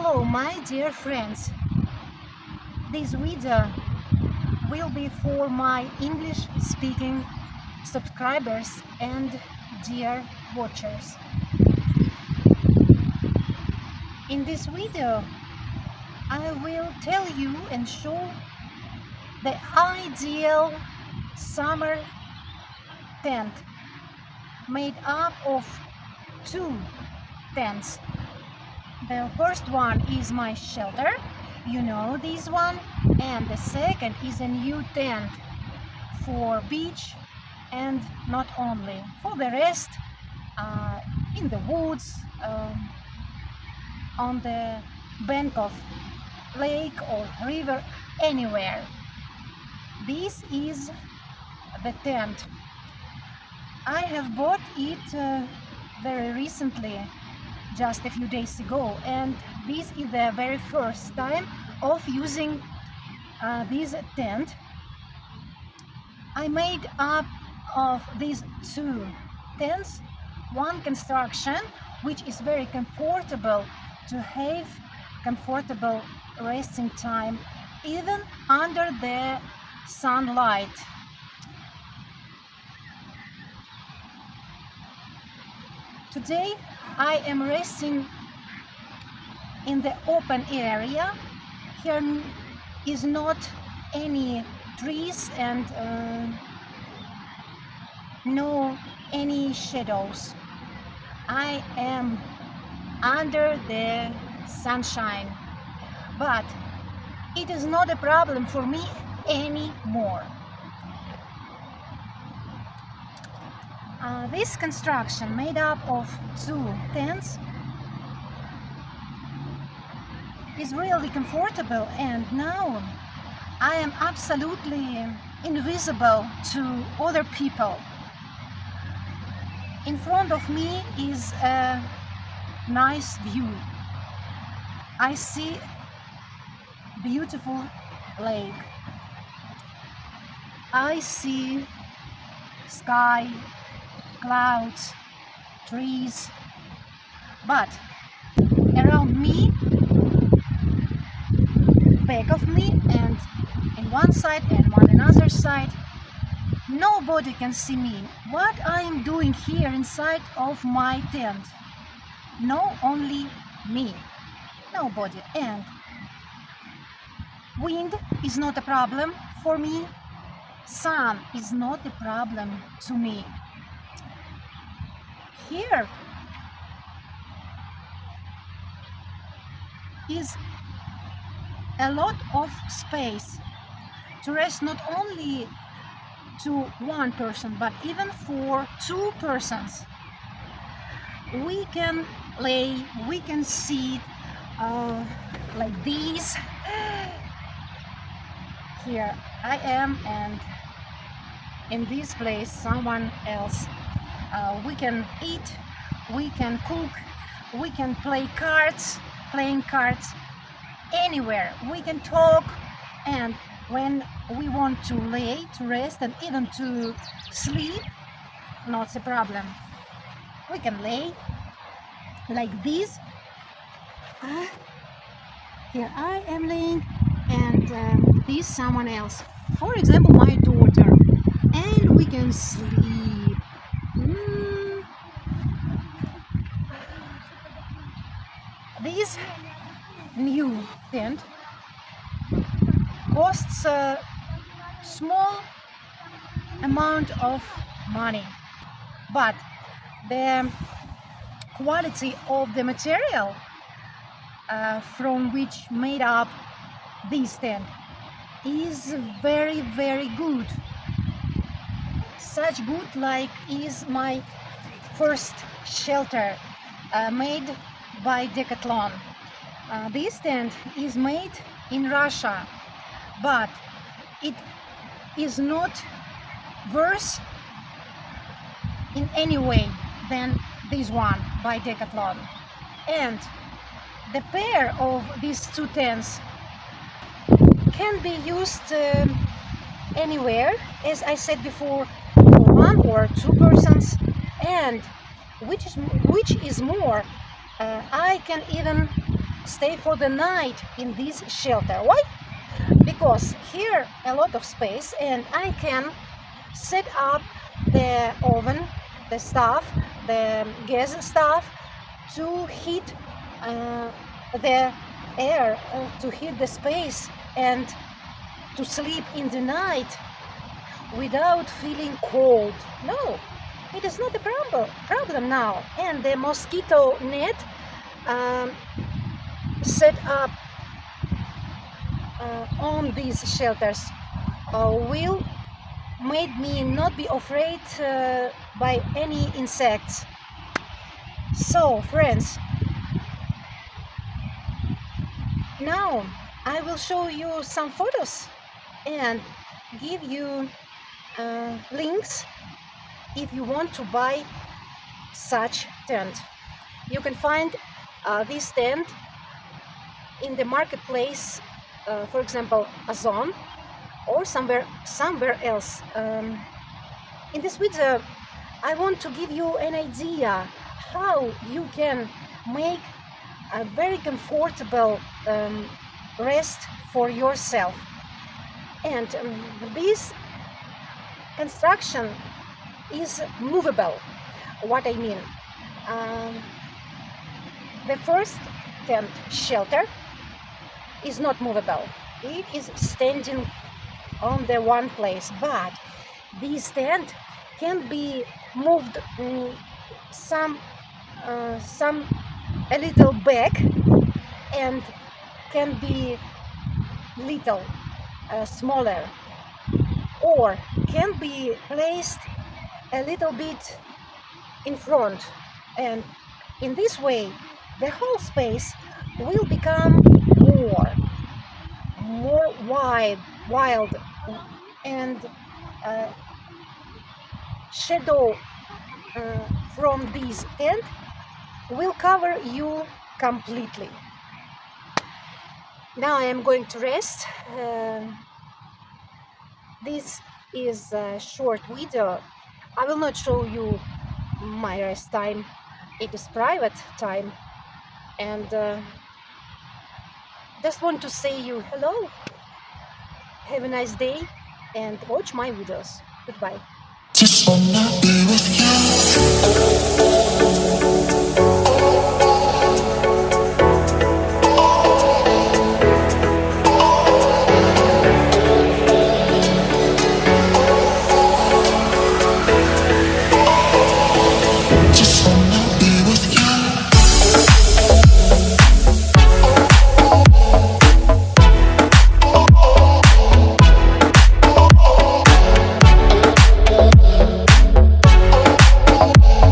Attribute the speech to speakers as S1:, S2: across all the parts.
S1: Hello my dear friends, this video will be for my English speaking subscribers and dear watchers. In this video I will tell you and show the ideal summer tent made up of two tents. The first one is my shelter, you know this one, and the second is a new tent for beach and not only, for the rest in the woods, on the bank of lake or river, anywhere. This is the tent. I have bought it very recently, just a few days ago, and this is the very first time of using this tent. I made up of these two tents one construction which is very comfortable to have comfortable resting time even under the sunlight. Today I am resting in the open area. Here is not any trees and no any shadows. I am under the sunshine, but it is not a problem for me anymore. This construction made up of two tents is really comfortable, and now I am absolutely invisible to other people. In front of me is a nice view. I see beautiful lake. I see sky, clouds, trees, but around me, back of me, and in one side and on another side, nobody can see me. What I am doing here inside of my tent? No, only me, nobody. And wind is not a problem for me. Sun is not a problem to me. Here is a lot of space to rest, not only to one person but even for two persons. We can lay, we can sit like this. Here I am, and in this place someone else. We can eat, we can cook, we can play cards, playing cards, anywhere. We can talk, and when we want to lay, to rest, and even to sleep, not a problem. We can lay like this. Here I am laying, and this someone else, for example my daughter, and we can sleep. This new tent costs a small amount of money, but the quality of the material from which made up this tent is very, very good. Such good like is my first shelter made by Decathlon. This tent is made in Russia, but it is not worse in any way than this one by Decathlon. And the pair of these two tents can be used anywhere, as I said before, for one or two persons, and which is more, I can even stay for the night in this shelter. Why? Because here a lot of space and I can set up the oven, the stuff, the gas stuff to heat the air, to heat the space and to sleep in the night without feeling cold. No, it is not a problem now. And the mosquito net set up on these shelters will make me not be afraid by any insects. So friends, now I will show you some photos and give you links if you want to buy such tent. You can find this tent in the marketplace, for example, Amazon or somewhere else. In this video, I want to give you an idea how you can make a very comfortable rest for yourself. And this construction is movable. What I mean, the first tent shelter is not movable. It is standing on the one place, but this tent can be moved a little back and can be little smaller, or can be placed a little bit in front, and in this way the whole space will become more wild and shadow from this tent will cover you completely. Now I am going to rest. This is a short video. I will not show you my rest time. It is private time, and just want to say you hello, have a nice day, and watch my videos. Goodbye.
S2: Just wanna be with you. Just wanna be with you. Just wanna be with you. Just wanna be with you. Be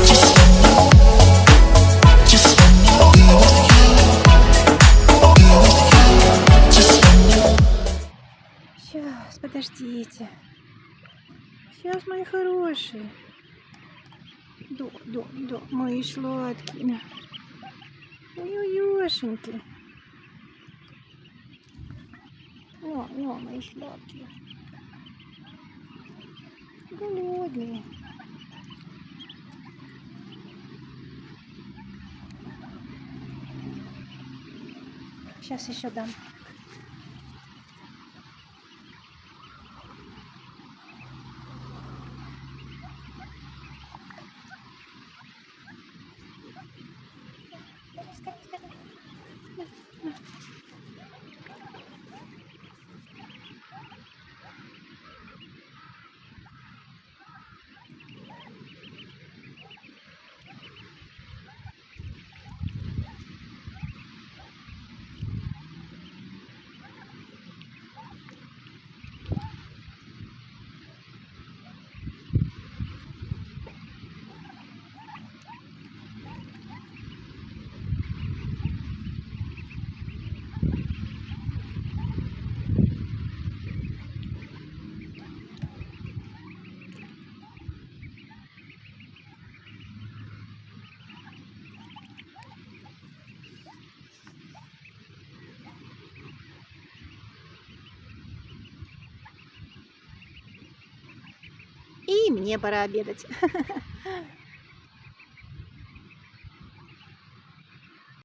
S2: with you. Just wanna.
S1: Сейчас, подождите. Сейчас, мои хорошие. Да, мои сладкие. Ой-ой-ошеньки. О, мои сладкие. Голодные. Сейчас еще дам. и мне пора обедать.